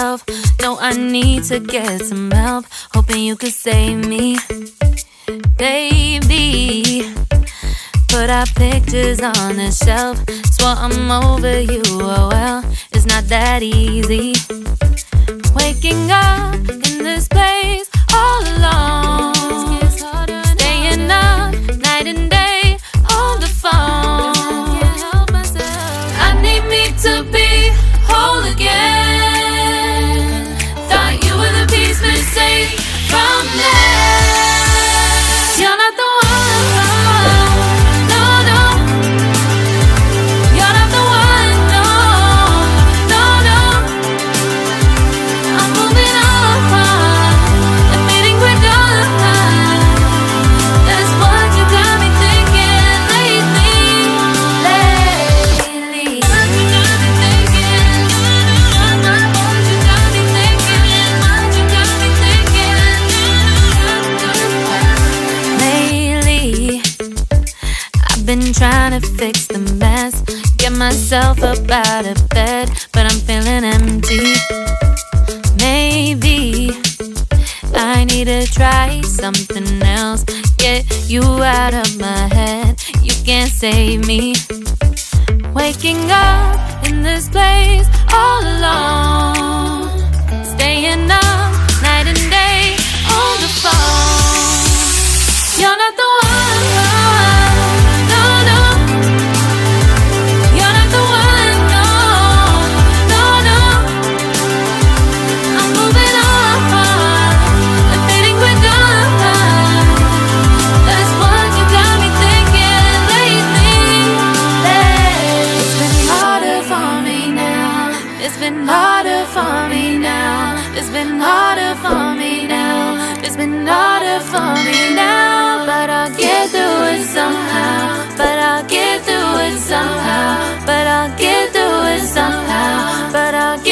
myself. No, I need to get some help. Hoping you could save me, baby. Put our pictures on the shelf. Swore I'm over you, oh well, it's not that easy. Waking up in this place all alone, staying up night and day on the phone. I need me to be whole again. Thought you were the piece missing from this. You're not the one. Been trying to fix the mess, get myself up out of bed, but I'm feeling empty. Maybe I need to try something else, get you out of my head. You can't save me. Waking up in this place all alone, staying up night and day on the phone. You're not the one. It's been harder for me now. It's been harder for me now. It's been harder for me now. But I'll get through it somehow. But I'll get through it somehow. But I'll get through it somehow. But I'll get